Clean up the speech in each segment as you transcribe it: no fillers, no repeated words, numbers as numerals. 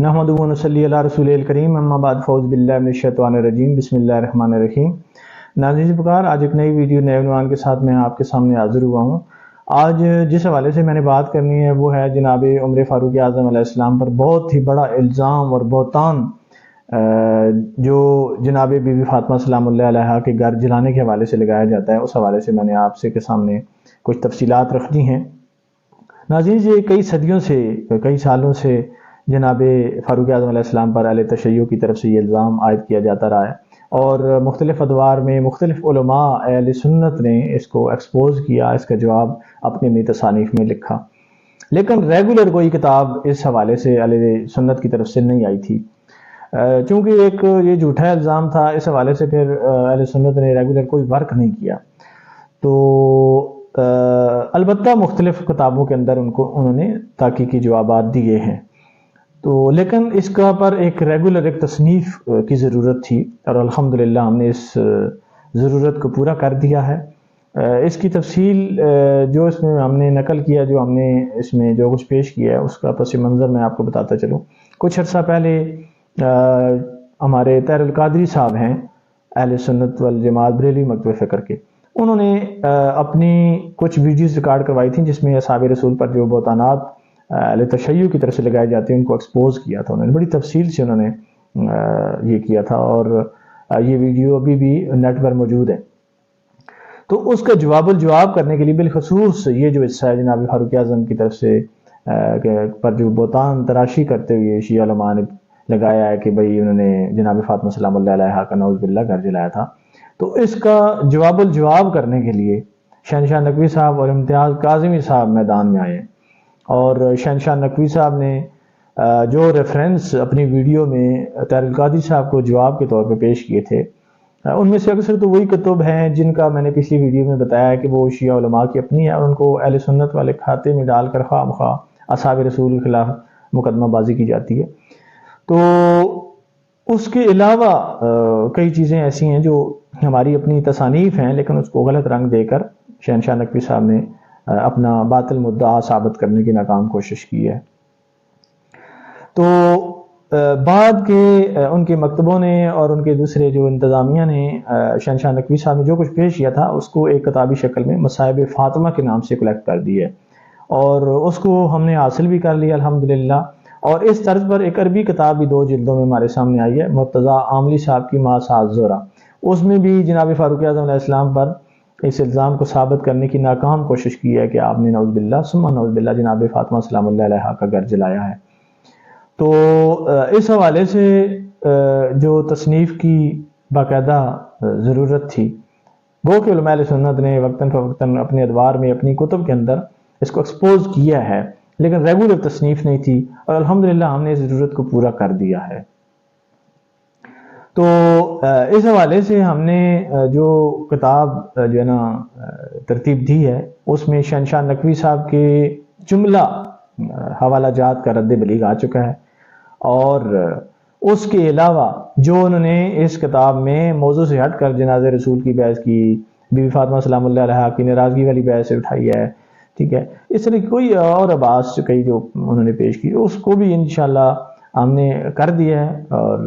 نحمدہ و نصلی علی رسول الکریم اما بعد فاعوذ باللہ من الشیطان الرجیم بسم اللہ الرحمن الرحیم۔ ناظرین پکار، آج ایک نئی ویڈیو نئے عنوان کے ساتھ میں آپ کے سامنے حاضر ہوا ہوں۔ آج جس حوالے سے میں نے بات کرنی ہے وہ ہے جناب عمر فاروق اعظم علیہ السلام پر بہت ہی بڑا الزام اور بہتان جو جناب بی بی فاطمہ سلام اللہ علیہا کے گھر جلانے کے حوالے سے لگایا جاتا ہے، اس حوالے سے میں نے آپ سے کے سامنے کچھ تفصیلات رکھنی ہیں۔ ناظرین، یہ کئی صدیوں سے، کئی سالوں سے جناب فاروق اعظم علیہ السلام پر اہل تشیع کی طرف سے یہ الزام عائد کیا جاتا رہا ہے، اور مختلف ادوار میں مختلف علماء اہل سنت نے اس کو ایکسپوز کیا، اس کا جواب اپنی تصانیف میں لکھا، لیکن ریگولر کوئی کتاب اس حوالے سے اہل سنت کی طرف سے نہیں آئی تھی۔ چونکہ ایک یہ جھوٹا الزام تھا، اس حوالے سے پھر اہل سنت نے ریگولر کوئی ورک نہیں کیا۔ تو البتہ مختلف کتابوں کے اندر انہوں نے تحقیقی جوابات دیے ہیں، تو لیکن اس کا پر ایک ریگولر ایک تصنیف کی ضرورت تھی، اور الحمدللہ ہم نے اس ضرورت کو پورا کر دیا ہے۔ اس کی تفصیل جو اس میں ہم نے نقل کیا، جو ہم نے اس میں جو کچھ پیش کیا ہے، اس کا پس منظر میں آپ کو بتاتا چلوں۔ کچھ عرصہ پہلے ہمارے طاہر القادری صاحب ہیں، اہل سنت والجماعت بریلوی مکتبہ فکر کے، انہوں نے اپنی کچھ ویڈیوز ریکارڈ کروائی تھیں جس میں اصحاب رسول پر جو بہتانات اہل تشیع کی طرف سے لگائے جاتے ہیں ان کو ایکسپوز کیا تھا۔ انہوں نے بڑی تفصیل سے انہوں نے یہ کیا تھا، اور یہ ویڈیو ابھی بھی نیٹ پر موجود ہے۔ تو اس کا الجواب کرنے کے لیے بالخصوص یہ جو حصہ ہے جناب فاروق اعظم کی طرف سے پر جو بہتان تراشی کرتے ہوئے شیعہ علماء نے لگایا ہے کہ بھئی انہوں نے جناب فاطمہ سلام اللہ علیہا کا نعوذ باللہ گھر جلایا تھا، تو اس کا الجواب کرنے کے لیے شہنشاہ نقوی صاحب اور امتیاز کاظمی صاحب میدان میں آئے، اور شہنشاہ نقوی صاحب نے جو ریفرنس اپنی ویڈیو میں طاہر القادری صاحب کو جواب کے طور پہ پیش کیے تھے، ان میں سے اکثر تو وہی کتب ہیں جن کا میں نے پچھلی ویڈیو میں بتایا ہے کہ وہ شیعہ علماء کی اپنی ہے، اور ان کو اہل سنت والے کھاتے میں ڈال کر خواہ مخواہ اصحاب رسول کے خلاف مقدمہ بازی کی جاتی ہے۔ تو اس کے علاوہ کئی چیزیں ایسی ہیں جو ہماری اپنی تصانیف ہیں، لیکن اس کو غلط رنگ دے کر شہنشاہ نقوی صاحب نے اپنا باطل مدعا ثابت کرنے کی ناکام کوشش کی ہے۔ تو بعد کے ان کے مکتبوں نے اور ان کے دوسرے جو انتظامیہ نے شہنشاہ نقوی صاحب نے جو کچھ پیش کیا تھا اس کو ایک کتابی شکل میں مصائب فاطمہ کے نام سے کلیکٹ کر دی ہے، اور اس کو ہم نے حاصل بھی کر لیا الحمدللہ۔ اور اس طرز پر ایک عربی کتاب بھی 2 جلدوں میں ہمارے سامنے آئی ہے، مرتضیٰ عاملی صاحب کی ما ساز زہرہ، اس میں بھی جناب فاروق اعظم علیہ السلام پر اس الزام کو ثابت کرنے کی ناکام کوشش کی ہے کہ آپ نے نعوذ باللہ ثم نعوذ باللہ جناب فاطمہ سلام اللہ علیہا کا گھر جلایا ہے۔ تو اس حوالے سے جو تصنیف کی باقاعدہ ضرورت تھی، وہ کہ علماء سنت نے وقتاً فوقتاً اپنے ادوار میں اپنی کتب کے اندر اس کو ایکسپوز کیا ہے، لیکن ریگولر تصنیف نہیں تھی، اور الحمدللہ ہم نے اس ضرورت کو پورا کر دیا ہے۔ تو اس حوالے سے ہم نے جو کتاب جو ہے نا ترتیب دی ہے، اس میں شہنشاہ نقوی صاحب کے جملہ حوالہ جات کا رد بلیغ آ چکا ہے، اور اس کے علاوہ جو انہوں نے اس کتاب میں موضوع سے ہٹ کر جنازہ رسول کی بحث کی، بی بی فاطمہ سلام اللہ علیہا کی ناراضگی والی بحث سے اٹھائی ہے، ٹھیک ہے، اس طرح کوئی اور آباس کئی جو انہوں نے پیش کی، اس کو بھی انشاءاللہ ہم نے کر دیا ہے، اور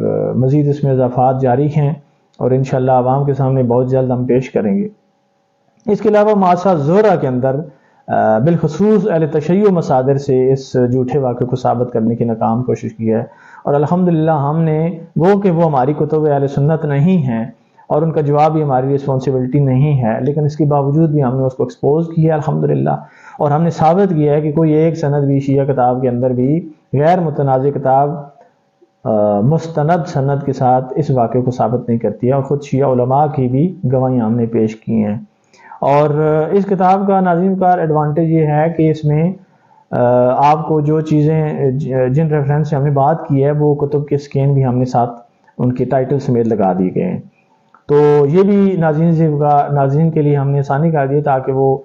مزید اس میں اضافات جاری ہیں، اور انشاءاللہ عوام کے سامنے بہت جلد ہم پیش کریں گے۔ اس کے علاوہ ماسا زہرہ کے اندر بالخصوص اہل تشیع مصادر سے اس جھوٹے واقعے کو ثابت کرنے کی ناکام کوشش کی ہے، اور الحمدللہ ہم نے کہ وہ ہماری کتب اہل سنت نہیں ہیں اور ان کا جواب بھی ہماری رسپانسبلٹی نہیں ہے، لیکن اس کے باوجود بھی ہم نے اس کو ایکسپوز کیا ہے الحمدللہ، اور ہم نے ثابت کیا ہے کہ کوئی ایک سند بھی شیعہ کتاب کے اندر بھی غیر متنازع کتاب مستند سند کے ساتھ اس واقعے کو ثابت نہیں کرتی ہے، اور خود شیعہ علماء کی بھی گواہیاں ہم نے پیش کی ہیں۔ اور اس کتاب کا ناظرین کا ایڈوانٹیج یہ ہے کہ اس میں آپ کو جو چیزیں جن ریفرنس سے ہم نے بات کی ہے وہ کتب کے سکین بھی ہم نے ساتھ ان کے ٹائٹل سمیت لگا دیے گئے ہیں، تو یہ بھی ناظرین کے لیے ہم نے آسانی کر دی تاکہ وہ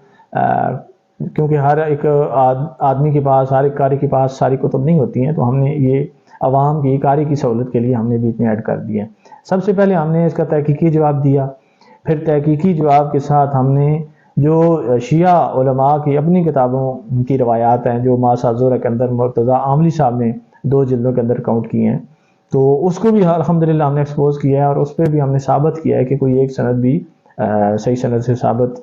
کیونکہ ہر ایک آدمی کے پاس، ہر ایک قاری کے پاس ساری کتب نہیں ہوتی ہیں، تو ہم نے یہ عوام کی قاری کی سہولت کے لیے ہم نے بیچ میں ایڈ کر دی ہے۔ سب سے پہلے ہم نے اس کا تحقیقی جواب دیا، پھر تحقیقی جواب کے ساتھ ہم نے جو شیعہ علماء کی اپنی کتابوں کی روایات ہیں، جو ما ساز زہرہ کے اندر مرتضیٰ عاملی صاحب نے 2 جلدوں کے اندر کاؤنٹ کیے ہیں، تو اس کو بھی الحمدللہ ہم نے ایکسپوز کیا ہے، اور اس پہ بھی ہم نے ثابت کیا ہے کہ کوئی ایک سند بھی صحیح سند سے ثابت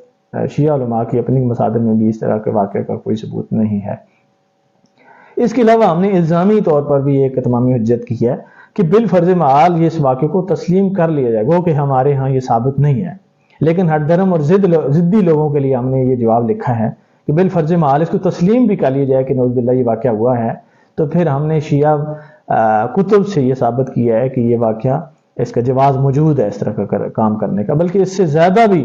شیعہ علماء کی اپنی مصادر میں بھی اس طرح کے واقعے کا کوئی ثبوت نہیں ہے۔ اس کے علاوہ ہم نے الزامی طور پر بھی ایک اتمامی حجت کی ہے کہ بالفرض محال یہ اس واقعے کو تسلیم کر لیا جائے، وہ کہ ہمارے ہاں یہ ثابت نہیں ہے، لیکن ہٹ درم اور ضدی لوگوں کے لیے ہم نے یہ جواب لکھا ہے کہ بالفرض محال اس کو تسلیم بھی کر لیا جائے کہ نعوذ باللہ یہ واقعہ ہوا ہے، تو پھر ہم نے شیعہ کتب سے یہ ثابت کیا ہے کہ یہ واقعہ اس کا جواز موجود ہے اس طرح کا کام کرنے کا، بلکہ اس سے زیادہ بھی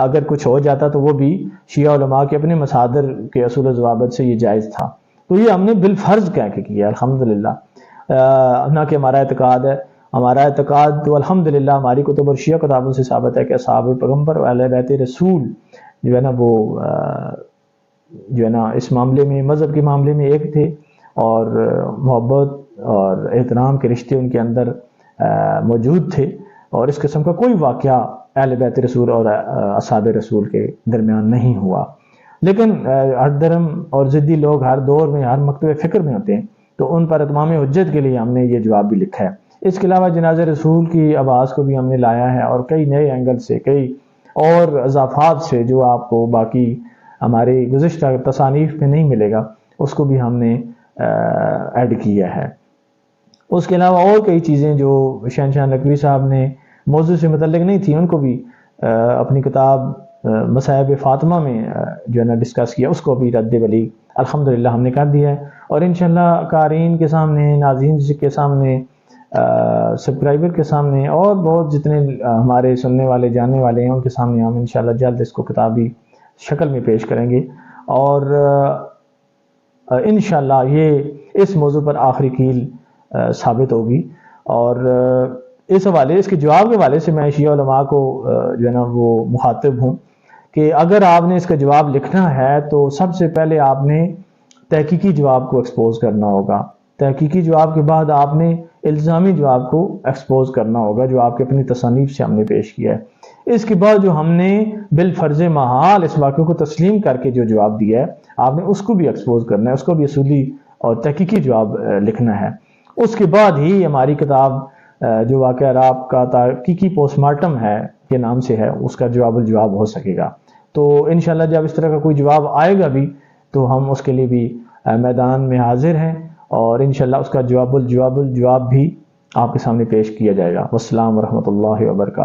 اگر کچھ ہو جاتا تو وہ بھی شیعہ علماء کے اپنے مصادر کے اصول و ضوابط سے یہ جائز تھا۔ تو یہ ہم نے بالفرض کہہ کے کیا الحمدللہ، نہ کہ ہمارا اعتقاد ہے۔ ہمارا اعتقاد تو الحمدللہ ہماری کتب اور شیعہ کتابوں سے ثابت ہے کہ اصحاب پیغمبر و اہل بیت رسول جو ہے نا وہ جو ہے نا اس معاملے میں، مذہب کے معاملے میں ایک تھے، اور محبت اور احترام کے رشتے ان کے اندر موجود تھے، اور اس قسم کا کوئی واقعہ اہل بیت رسول اور اصحاب رسول کے درمیان نہیں ہوا۔ لیکن ہر درم اور ضدی لوگ ہر دور میں، ہر مکتب فکر میں ہوتے ہیں، تو ان پر اتمام حجت کے لیے ہم نے یہ جواب بھی لکھا ہے۔ اس کے علاوہ جنازہ رسول کی آواز کو بھی ہم نے لایا ہے، اور کئی نئے اینگل سے، کئی اور اضافات سے جو آپ کو باقی ہماری گزشتہ تصانیف میں نہیں ملے گا، اس کو بھی ہم نے ایڈ کیا ہے۔ اس کے علاوہ اور کئی چیزیں جو شہنشاہ نقوی صاحب نے موضوع سے متعلق نہیں تھی، ان کو بھی اپنی کتاب مصائب فاطمہ میں جو ہے نا ڈسکس کیا، اس کو بھی رد بلی الحمدللہ ہم نے کر دیا ہے، اور انشاءاللہ قارئین کے سامنے، ناظرین کے سامنے، سبسکرائبر کے سامنے، اور بہت جتنے ہمارے سننے والے جاننے والے ہیں ان کے سامنے ہم انشاءاللہ جلد اس کو کتابی شکل میں پیش کریں گے، اور انشاءاللہ یہ اس موضوع پر آخری کیل ثابت ہوگی۔ اور اس حوالے، اس کے جواب کے حوالے سے میں شیعہ علماء کو جو ہے نا وہ مخاطب ہوں کہ اگر آپ نے اس کا جواب لکھنا ہے تو سب سے پہلے آپ نے تحقیقی جواب کو ایکسپوز کرنا ہوگا، تحقیقی جواب کے بعد آپ نے الزامی جواب کو ایکسپوز کرنا ہوگا جو آپ کے اپنی تصانیف سے ہم نے پیش کیا ہے۔ اس کے بعد جو ہم نے بالفرض محال اس واقعے کو تسلیم کر کے جو جواب دیا ہے، آپ نے اس کو بھی ایکسپوز کرنا ہے، اس کو بھی اصولی اور تحقیقی جواب لکھنا ہے۔ اس کے بعد ہی ہماری کتاب جو واقعہ راب کا تحقیقی پوسٹ مارٹم ہے کے نام سے ہے، اس کا جواب الجواب ہو سکے گا۔ تو انشاءاللہ جب اس طرح کا کوئی جواب آئے گا بھی تو ہم اس کے لیے بھی میدان میں حاضر ہیں، اور انشاءاللہ اس کا جواب الجواب بھی آپ کے سامنے پیش کیا جائے گا۔ والسلام ورحمۃ اللہ وبرکاتہ۔